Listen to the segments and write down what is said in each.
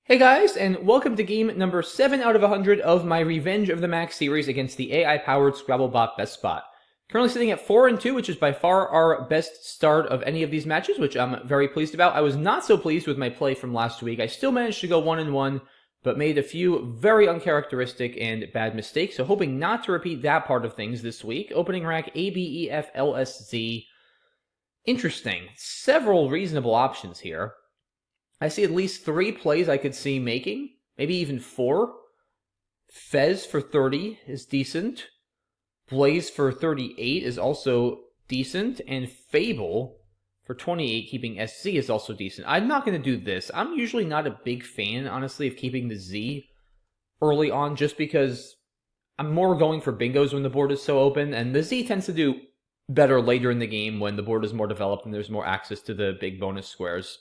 Hey guys, and welcome to game number 7 out of 100 of my Revenge of the Mack series against the AI-powered Scrabble bot BestBot. Currently sitting at 4-2, which is by far our best start of any of these matches, which I'm very pleased about. I was not so pleased with my play from last week. I still managed to go 1-1, but made a few very uncharacteristic and bad mistakes, so hoping not to repeat that part of things this week. Opening rack A, B, E, F, L, S, Z. Interesting. Several reasonable options here. I see at least 3 plays I could see making, maybe even 4. Fez for 30 is decent. Blaze for 38 is also decent. And Fable for 28, keeping SZ, is also decent. I'm not going to do this. I'm usually not a big fan, honestly, of keeping the Z early on, just because I'm more going for bingos when the board is so open, and the Z tends to do better later in the game when the board is more developed and there's more access to the big bonus squares.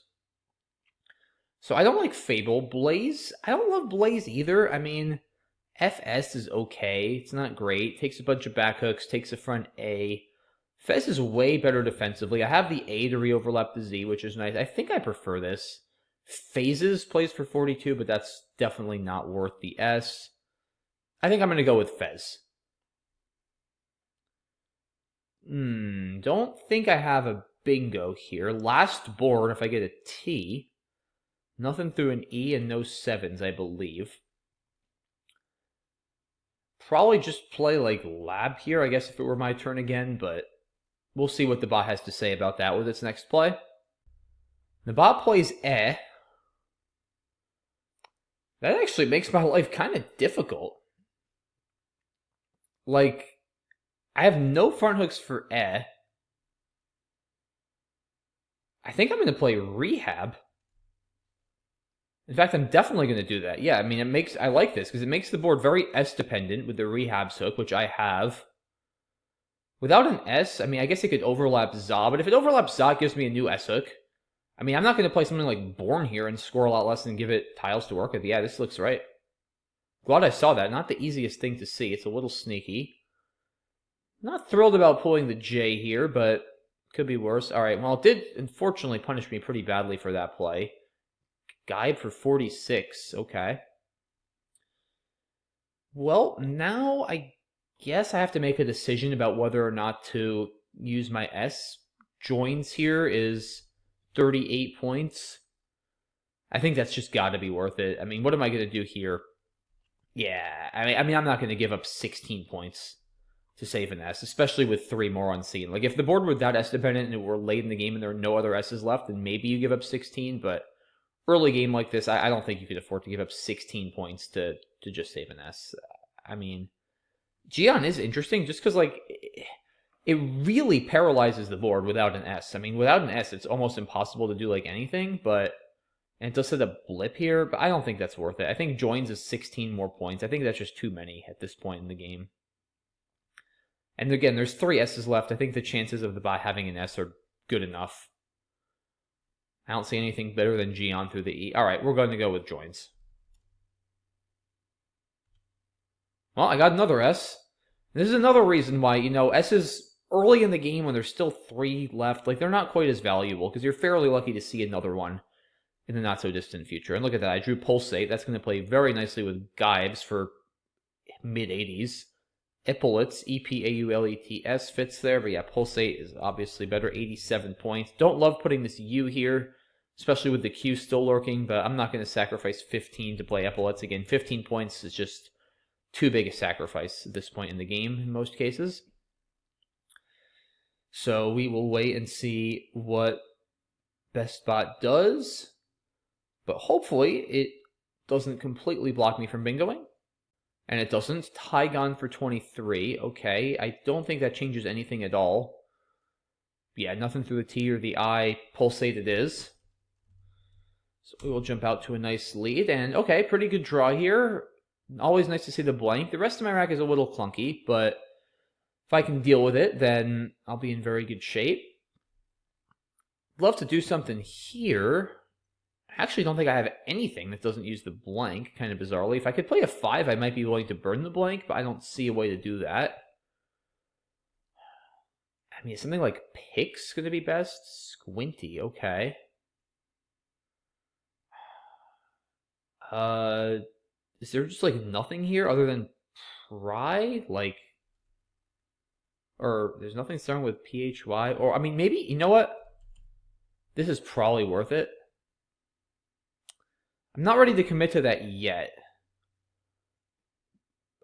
So I don't like Fable. Blaze, I don't love Blaze either. I mean, FS is okay. It's not great. Takes a bunch of back hooks, takes a front A. Fez is way better defensively. I have the A to re-overlap the Z, which is nice. I think I prefer this. Phases plays for 42, but that's definitely not worth the S. I think I'm going to go with Fez. Don't think I have a bingo here. Last board, if I get a T. Nothing through an E and no 7s, I believe. Probably just play like Lab here, I guess, if it were my turn again, but we'll see what the bot has to say about that with its next play. The bot plays Eh. That actually makes my life kind of difficult. Like, I have no front hooks for Eh. I think I'm going to play Rehab. In fact, I'm definitely going to do that. Yeah, I mean, I like this because it makes the board very S-dependent with the Rehabs hook, which I have. Without an S, I mean, I guess it could overlap ZA, but if it overlaps ZA, it gives me a new S hook. I mean, I'm not going to play something like Born here and score a lot less and give it tiles to work with. Yeah, this looks right. Glad I saw that. Not the easiest thing to see. It's a little sneaky. Not thrilled about pulling the J here, but could be worse. All right, well, it did unfortunately punish me pretty badly for that play. Guide for 46. Okay. Well, now I guess I have to make a decision about whether or not to use my S. Joins here is 38 points. I think that's just got to be worth it. I mean, what am I going to do here? Yeah, I mean, I'm not going to give up 16 points to save an S, especially with 3 more on scene. Like, if the board were that S-dependent and it were late in the game and there were no other S's left, then maybe you give up 16, but early game like this, I don't think you could afford to give up 16 points to just save an S. I mean, Gion is interesting just because, like, it really paralyzes the board without an S. I mean, without an S, it's almost impossible to do, like, anything, but... And it does set a blip here, but I don't think that's worth it. I think joins is 16 more points. I think that's just too many at this point in the game. And again, there's 3 S's left. I think the chances of the bot having an S are good enough. I don't see anything better than Gion through the E. All right, we're going to go with joins. Well, I got another S. This is another reason why, you know, S's early in the game when there's still 3 left, like, they're not quite as valuable because you're fairly lucky to see another one in the not-so-distant future. And look at that. I drew Pulsate. That's going to play very nicely with Gyves for mid-80s. Epaulets, E-P-A-U-L-E-T-S fits there. But yeah, Pulsate is obviously better. 87 points. Don't love putting this U here, especially with the Q still lurking, but I'm not going to sacrifice 15 to play Epaulets again. 15 points is just too big a sacrifice at this point in the game in most cases. So we will wait and see what BestBot does. But hopefully it doesn't completely block me from bingoing. And it doesn't. Tygon for 23. Okay, I don't think that changes anything at all. Yeah, nothing through the T or the I. Pulsate it is. So we will jump out to a nice lead. And okay, pretty good draw here. Always nice to see the blank. The rest of my rack is a little clunky, but if I can deal with it, then I'll be in very good shape. Love to do something here. I actually don't think I have anything that doesn't use the blank, kind of bizarrely. If I could play a 5, I might be willing to burn the blank, but I don't see a way to do that. I mean, something like Pick's going to be best. Squinty, okay. Is there just like nothing here other than pry? Like, or there's nothing starting with PHY? Or, I mean, maybe, you know what? This is probably worth it. I'm not ready to commit to that yet.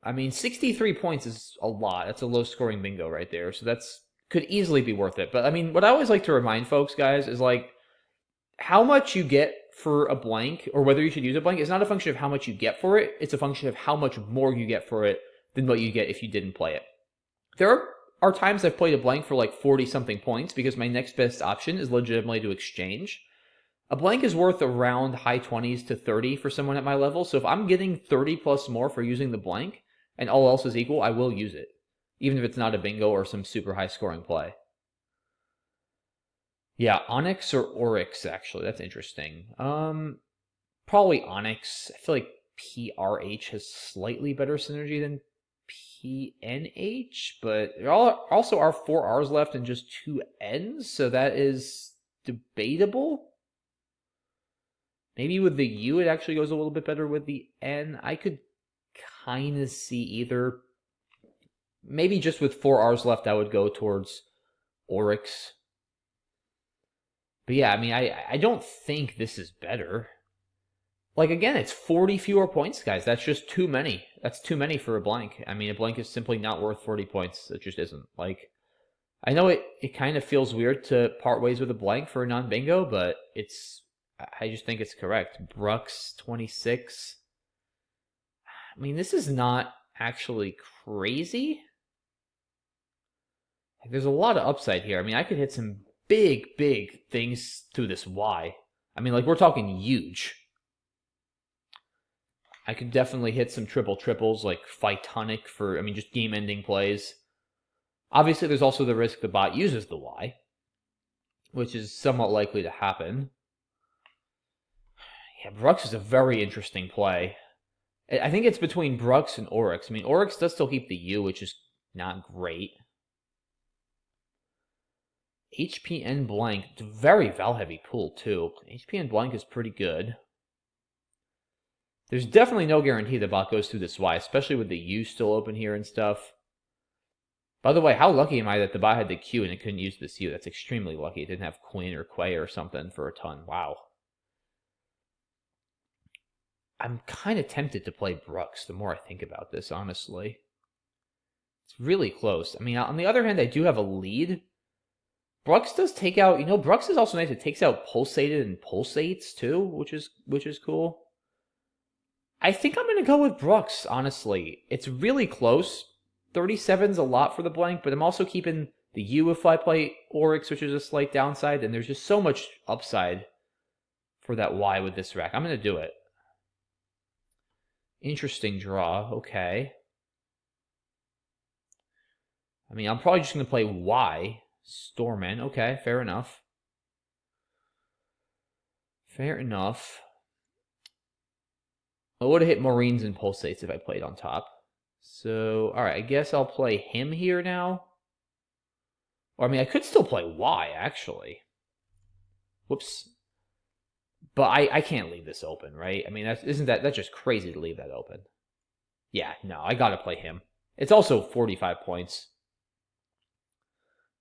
I mean, 63 points is a lot. That's a low-scoring bingo right there. So that's could easily be worth it. But, I mean, what I always like to remind folks, guys, is like, how much you get for a blank, or whether you should use a blank, is not a function of how much you get for it. It's a function of how much more you get for it than what you get if you didn't play it. There are times I've played a blank for like 40-something points because my next best option is legitimately to exchange. A blank is worth around high 20s to 30 for someone at my level, so if I'm getting 30 plus more for using the blank, and all else is equal, I will use it, even if it's not a bingo or some super high-scoring play. Yeah, Onyx or Oryx, actually. That's interesting. Probably Onyx. I feel like PRH has slightly better synergy than PNH, but there also are 4 R's left and just 2 N's, so that is debatable. Maybe with the U, it actually goes a little bit better with the N. I could kind of see either. Maybe just with 4 R's left, I would go towards Oryx. But yeah, I mean, I don't think this is better. Like, again, it's 40 fewer points, guys. That's just too many. That's too many for a blank. I mean, a blank is simply not worth 40 points. It just isn't. Like, I know it kind of feels weird to part ways with a blank for a non-bingo, but I just think it's correct. Brux, 26. I mean, this is not actually crazy. There's a lot of upside here. I mean, I could hit some big things through this Y. I mean, like, we're talking huge. I could definitely hit some triples, like Phytonic for, I mean, just game-ending plays. Obviously, there's also the risk the bot uses the Y, which is somewhat likely to happen. Yeah, Brux is a very interesting play. I think it's between Brux and Oryx. I mean, Oryx does still keep the U, which is not great. HPN blank, it's a very val-heavy pool, too. HPN blank is pretty good. There's definitely no guarantee the bot goes through this Y, especially with the U still open here and stuff. By the way, how lucky am I that the bot had the Q and it couldn't use this U? That's extremely lucky. It didn't have Queen or Quay or something for a ton. Wow. I'm kind of tempted to play Brux the more I think about this, honestly. It's really close. I mean, on the other hand, I do have a lead. Brux does take out, you know, Brux is also nice. It takes out pulsated and pulsates too, which is cool. I think I'm going to go with Brux, honestly. It's really close. 37's a lot for the blank, but I'm also keeping the U if I play Oryx, which is a slight downside, and there's just so much upside for that Y with this rack. I'm going to do it. Interesting draw. Okay. I mean, I'm probably just going to play Y. Stormin. Okay, fair enough. Fair enough. I would have hit Marines and Pulsates if I played on top. So, alright, I guess I'll play him here now. Or, I mean, I could still play Y, actually. Whoops. But I can't leave this open, right? I mean, that's just crazy to leave that open. Yeah, no, I gotta play him. It's also 45 points.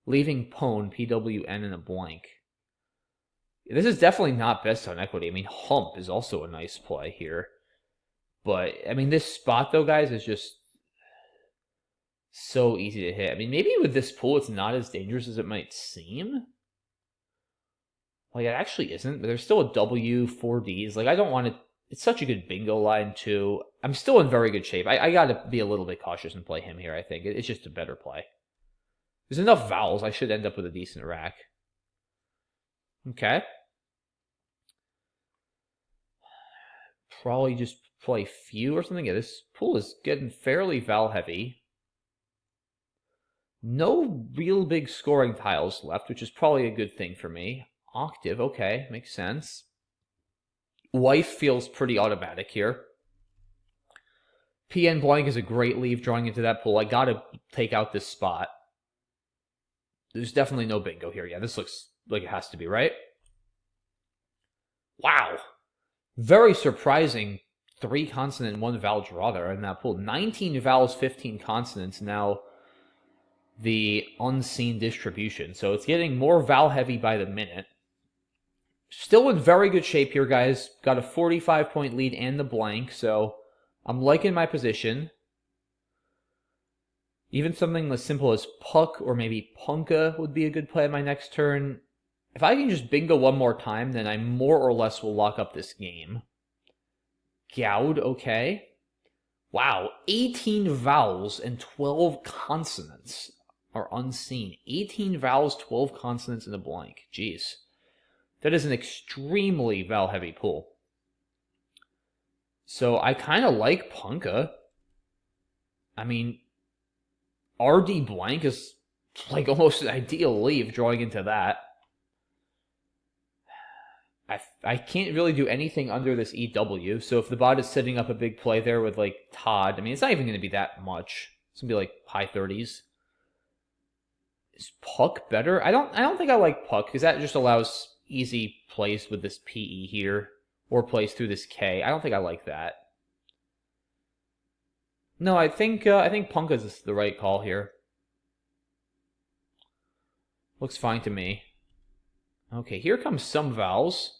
Leaving Pwn, PWN, and a blank. This is definitely not best on equity. I mean, Hump is also a nice play here. But, I mean, this spot, though, guys, is just so easy to hit. I mean, maybe with this pool, it's not as dangerous as it might seem. Like, it actually isn't, but there's still a W, 4Ds. Like, I don't want to... It's such a good bingo line, too. I'm still in very good shape. I got to be a little bit cautious and play him here, I think. It's just a better play. There's enough vowels. I should end up with a decent rack. Okay. Probably just play few or something. Yeah, this pool is getting fairly val heavy. No real big scoring tiles left, which is probably a good thing for me. Octave, okay, makes sense. Wife feels pretty automatic here. PN blank is a great leave drawing into that pool. I gotta take out this spot. There's definitely no bingo here. Yeah, this looks like it has to be, right? Wow. Very surprising 3 consonant and 1 vowel draw there in that pool. 19 vowels, 15 consonants. Now the unseen distribution. So it's getting more vowel heavy by the minute. Still in very good shape here, guys. Got a 45-point lead and the blank, so I'm liking my position. Even something as simple as Puck or maybe Punka would be a good play on my next turn. If I can just bingo one more time, then I more or less will lock up this game. Goud, okay. Wow, 18 vowels and 12 consonants are unseen. 18 vowels, 12 consonants, and a blank. Jeez. That is an extremely vowel-heavy pool. So I kind of like Punka. I mean, RD blank is like almost an ideal leave drawing into that. I can't really do anything under this EW, so if the bot is setting up a big play there with like Todd, I mean, it's not even going to be that much. It's going to be like high 30s. Is Puck better? I don't think I like Puck, because that just allows easy plays with this PE here, or plays through this K. I don't think I like that. No, I think Punka is the right call here. Looks fine to me. Okay, here comes some vowels.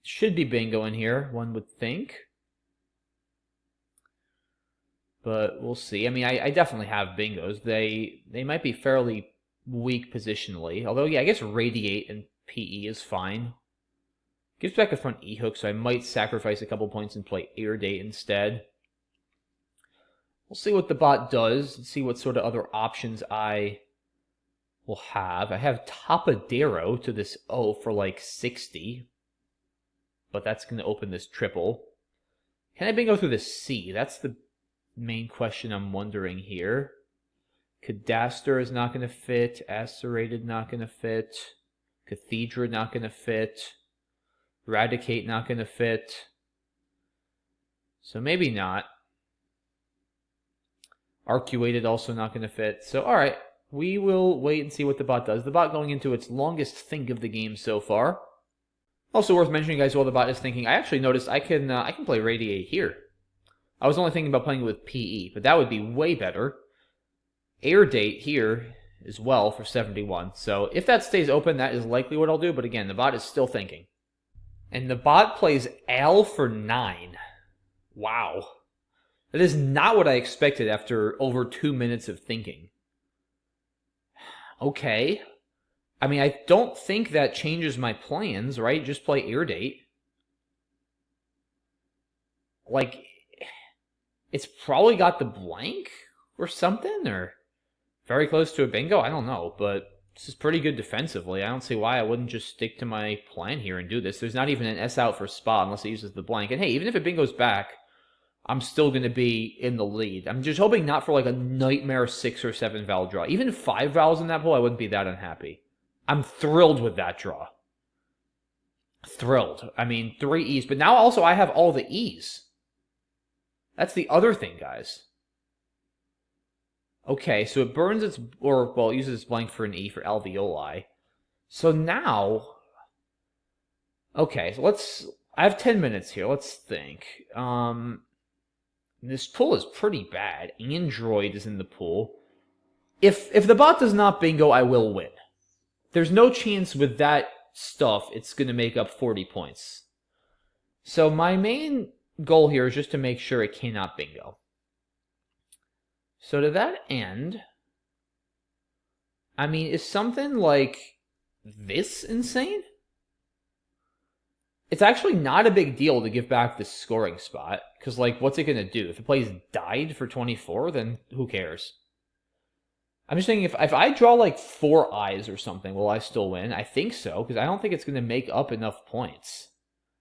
Should be bingo in here, one would think. But we'll see. I mean, I definitely have bingos. They might be fairly weak positionally. Although, yeah, I guess Radiate and PE is fine. Gives back a front E hook, so I might sacrifice a couple points and play Air Date instead. We'll see what the bot does and see what sort of other options I will have. I have Tapadero to this O for like 60. But that's going to open this triple. Can I bingo through the C? That's the main question I'm wondering here. Cadaster is not going to fit. Acerated not going to fit. Cathedra not going to fit. Eradicate not going to fit. So maybe not. Arcuated also not going to fit. So alright, we will wait and see what the bot does. The bot going into its longest think of the game so far. Also worth mentioning, guys, while the bot is thinking, I actually noticed I can play Radiate here. I was only thinking about playing with PE, but that would be way better. Air Date here as well for 71. So if that stays open, that is likely what I'll do. But again, the bot is still thinking. And the bot plays Al for 9. Wow. That is not what I expected after over 2 minutes of thinking. Okay. I mean, I don't think that changes my plans, right? Just play Air Date. Like, it's probably got the blank or something, or very close to a bingo. I don't know, but this is pretty good defensively. I don't see why I wouldn't just stick to my plan here and do this. There's not even an S out for spot unless it uses the blank. And hey, even if it bingoes back, I'm still going to be in the lead. I'm just hoping not for like a nightmare 6 or 7 vowel draw. Even 5 vowels in that pool, I wouldn't be that unhappy. I'm thrilled with that draw. Thrilled. I mean, 3 E's. But now also I have all the E's. That's the other thing, guys. Okay, so it burns its... Or, well, it uses its blank for an E for alveoli. So now... Okay, so let's... I have 10 minutes here. Let's think. This pool is pretty bad. Android is in the pool. If the bot does not bingo, I will win. There's no chance with that stuff it's going to make up 40 points. So my main goal here is just to make sure it cannot bingo. So to that end, I mean, is something like this insane? It's actually not a big deal to give back this scoring spot, because, like, what's it going to do? If it plays died for 24, then who cares? I'm just thinking, if I draw, like, 4 eyes or something, will I still win? I think so, because I don't think it's going to make up enough points.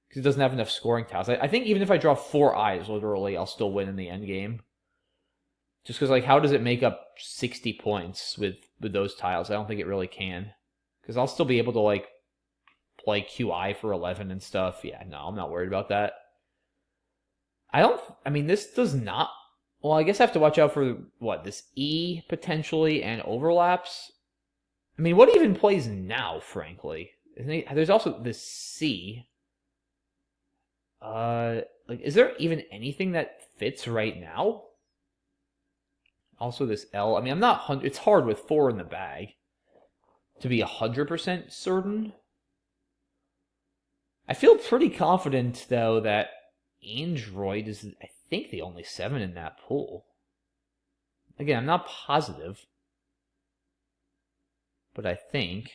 Because it doesn't have enough scoring tiles. I think even if I draw 4 eyes, literally, I'll still win in the end game. Just because, like, how does it make up 60 points with those tiles? I don't think it really can. Because I'll still be able to, like, play QI for 11 and stuff. Yeah, no, I'm not worried about that. I mean, this does not... Well, I guess I have to watch out for, what, this E, potentially, and overlaps? I mean, what even plays now, frankly? There's also this C. I Like, is there even anything that fits right now? Also, this L. I mean, I'm not. It's hard with 4 in the bag to be 100% certain. I feel pretty confident though that Android is, I think, the only 7 in that pool. Again, I'm not positive, but I think.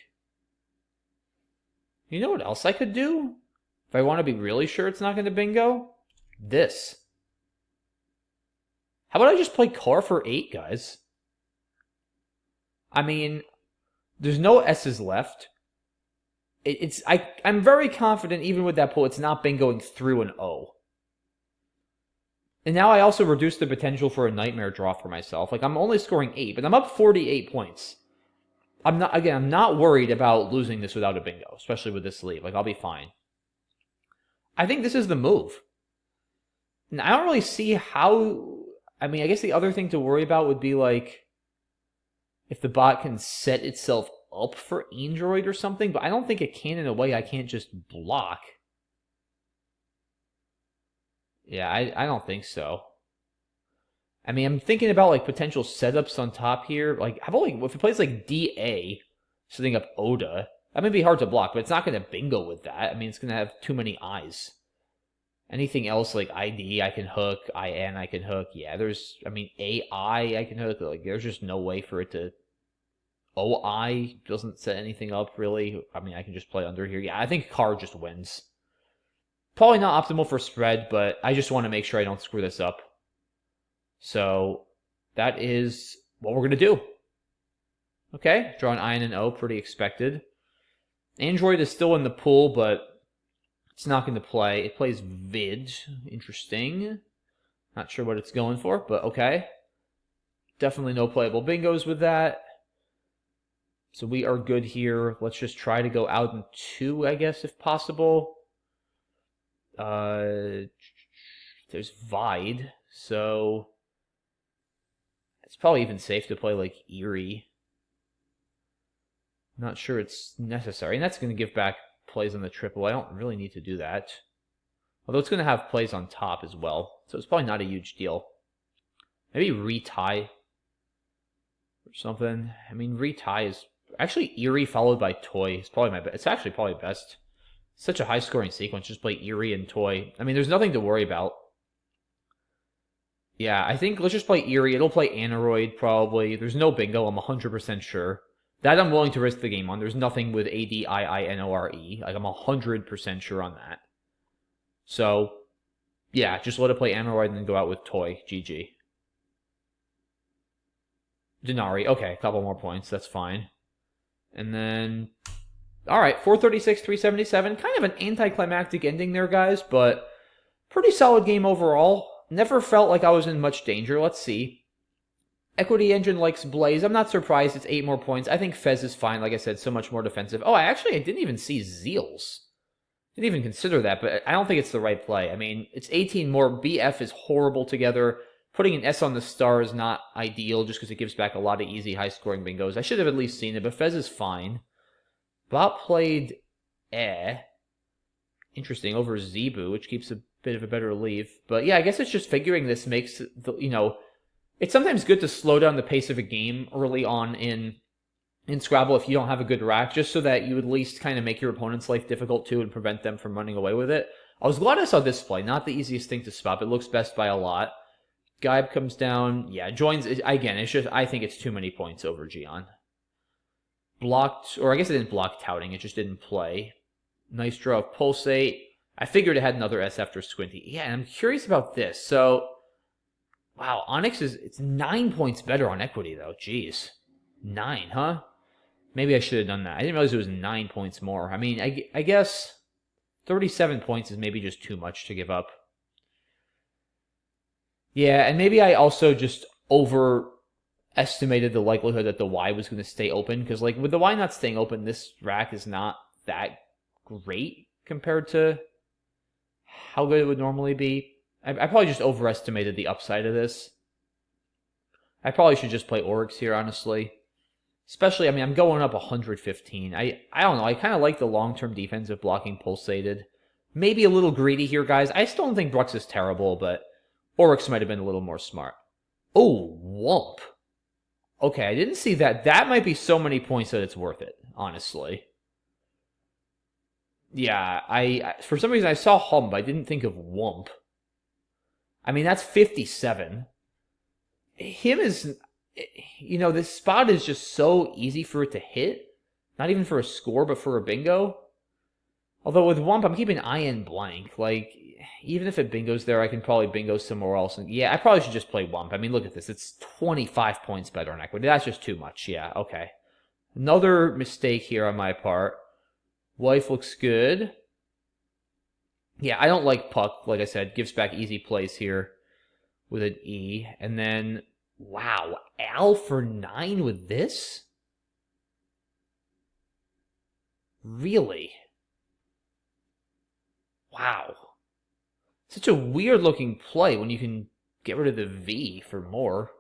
You know what else I could do? If I want to be really sure it's not going to bingo? This. How about I just play car for 8, guys? I mean, there's no S's left. I'm very confident even with that pull, it's not bingoing through an O. And now I also reduce the potential for a nightmare draw for myself. Like, I'm only scoring 8, but I'm up 48 points. I'm not worried about losing this without a bingo, especially with this lead. Like, I'll be fine. I think this is the move. And I don't really see how... I mean, I guess the other thing to worry about would be, like, if the bot can set itself up for Android or something, but I don't think it can in a way I can't just block. Yeah, I don't think so. I mean, I'm thinking about, like, potential setups on top here. Like, if it plays, like, DA, setting up Oda, that may be hard to block, but it's not going to bingo with that. I mean, it's going to have too many eyes. Anything else, like ID, I can hook. IN, I can hook. Yeah, AI, I can hook. Like, there's just no way for it to... OI doesn't set anything up, really. I mean, I can just play under here. Yeah, I think car just wins. Probably not optimal for spread, but I just want to make sure I don't screw this up. So that is what we're going to do. Okay, draw an I and an O, pretty expected. Android is still in the pool, but it's not going to play. It plays vid. Interesting. Not sure what it's going for, but okay. Definitely no playable bingos with that. So we are good here. Let's just try to go out in 2, I guess, if possible. There's Vide, so it's probably even safe to play like Erie. Not sure it's necessary, and that's going to give back plays on the triple. I don't really need to do that. Although it's going to have plays on top as well, so it's probably not a huge deal. Maybe retie or something. I mean, retie is actually Erie followed by Toy. It's actually probably best. Such a high-scoring sequence. Just play Erie and Toy. I mean, there's nothing to worry about. Yeah, I think let's just play Erie. It'll play Aneroid, probably. There's no bingo, I'm 100% sure. That I'm willing to risk the game on. There's nothing with ADIINORE. Like, I'm 100% sure on that. So, yeah, just let it play Aneroid and then go out with Toy. GG. Denari. Okay, a couple more points. That's fine. And then... Alright, 436, 377. Kind of an anticlimactic ending there, guys, but pretty solid game overall. Never felt like I was in much danger. Let's see. Equity Engine likes Blaze. I'm not surprised it's 8 more points. I think Fez is fine. Like I said, so much more defensive. Oh, I didn't even see Zeals. Didn't even consider that, but I don't think it's the right play. I mean, it's 18 more. BF is horrible together. Putting an S on the star is not ideal just because it gives back a lot of easy high-scoring bingos. I should have at least seen it, but Fez is fine. Bot played interesting, over Zebu, which keeps a bit of a better leave. But yeah, I guess it's just figuring this makes, it's sometimes good to slow down the pace of a game early on in Scrabble if you don't have a good rack, just so that you at least kind of make your opponent's life difficult too and prevent them from running away with it. I was glad I saw this play. Not the easiest thing to spot, but it looks best by a lot. Gaib comes down. Yeah, joins. Again, it's just, I think it's too many points over Gian. Blocked, or I guess it didn't block touting, it just didn't play. Nice draw of Pulsate. I figured it had another S after Squinty. Yeah, and I'm curious about this. So, wow, Onyx it's 9 points better on equity, though. Jeez. 9, huh? Maybe I should have done that. I didn't realize it was 9 points more. I mean, I guess 37 points is maybe just too much to give up. Yeah, and maybe I also just overestimated the likelihood that the Y was going to stay open, because like with the Y not staying open, this rack is not that great compared to how good it would normally be. I probably just overestimated the upside of this. I probably should just play Oryx here, honestly. Especially, I mean, I'm going up 115. I don't know, I kind of like the long-term defense of blocking Pulsated. Maybe a little greedy here, guys. I still don't think Brooks is terrible, but Oryx might have been a little more smart. Oh, Wump. Okay, I didn't see that. That might be so many points that it's worth it, honestly. Yeah, I for some reason I saw Hump. I didn't think of Wump. I mean, that's 57. Him is, this spot is just so easy for it to hit. Not even for a score, but for a bingo. Although with Wump, I'm keeping IN blank. Like, even if it bingos there, I can probably bingo somewhere else. And yeah, I probably should just play Wump. I mean, look at this. It's 25 points better on equity. That's just too much. Yeah, okay. Another mistake here on my part. Wife looks good. Yeah, I don't like Puck. Like I said, gives back easy plays here with an E. And then, wow, Al for 9 with this? Really? Wow. Such a weird looking play when you can get rid of the V for more.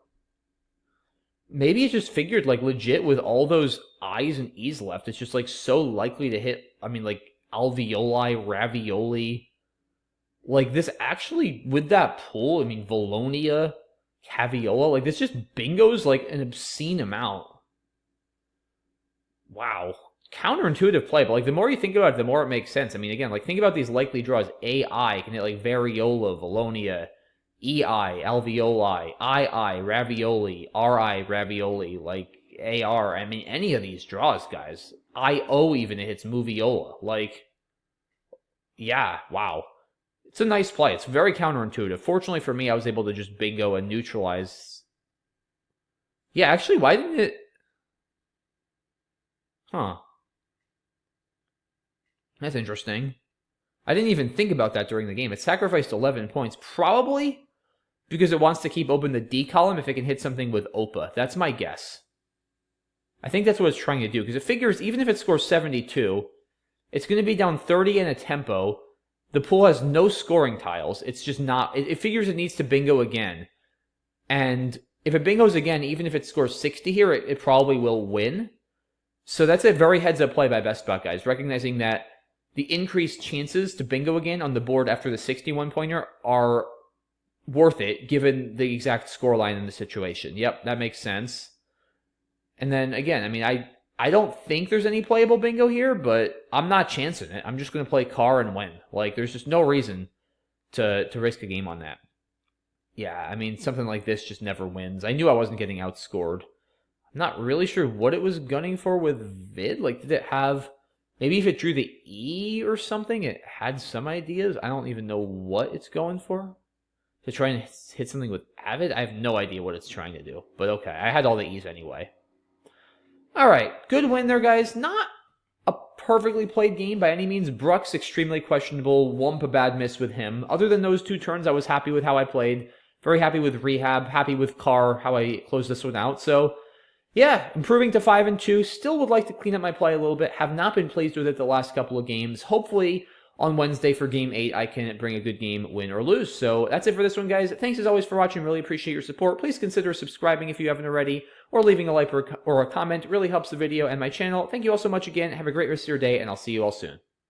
Maybe it just figured, like, legit with all those I's and E's left, it's just, like, so likely to hit, I mean, like, alveoli, ravioli. Like, this actually, with that pool, I mean, Volonia, Caviola, like, this just bingos, like, an obscene amount. Wow. Counterintuitive play, but, like, the more you think about it, the more it makes sense. I mean, again, like, think about these likely draws. AI can hit, like, Variola, Volonia, EI, alveoli, II, ravioli, RI, ravioli, like, AR. I mean, any of these draws, guys. IO even, it hits Moviola. Like, yeah, wow. It's a nice play. It's very counterintuitive. Fortunately for me, I was able to just bingo and neutralize. Yeah, actually, why didn't it... Huh. That's interesting. I didn't even think about that during the game. It sacrificed 11 points. Probably because it wants to keep open the D column if it can hit something with Opa. That's my guess. I think that's what it's trying to do. Because it figures even if it scores 72, it's going to be down 30 in a tempo. The pool has no scoring tiles. It's just not... It figures it needs to bingo again. And if it bingos again, even if it scores 60 here, it probably will win. So that's a very heads-up play by BestBot, guys. Recognizing that the increased chances to bingo again on the board after the 61-pointer are worth it, given the exact scoreline in the situation. Yep, that makes sense. And then, again, I mean, I don't think there's any playable bingo here, but I'm not chancing it. I'm just going to play car and win. Like, there's just no reason to risk a game on that. Yeah, I mean, something like this just never wins. I knew I wasn't getting outscored. I'm not really sure what it was gunning for with Vid. Like, did it have... Maybe if it drew the E or something, it had some ideas. I don't even know what it's going for. To try and hit something with Avid? I have no idea what it's trying to do. But okay, I had all the E's anyway. Alright, good win there, guys. Not a perfectly played game by any means. Brooks, extremely questionable. Wump, a bad miss with him. Other than those two turns, I was happy with how I played. Very happy with Rehab. Happy with Carr, how I closed this one out. So... yeah, improving to 5-2. Still would like to clean up my play a little bit. Have not been pleased with it the last couple of games. Hopefully, on Wednesday for Game 8, I can bring a good game, win or lose. So that's it for this one, guys. Thanks as always for watching. Really appreciate your support. Please consider subscribing if you haven't already, or leaving a like or a comment. It really helps the video and my channel. Thank you all so much again. Have a great rest of your day, and I'll see you all soon.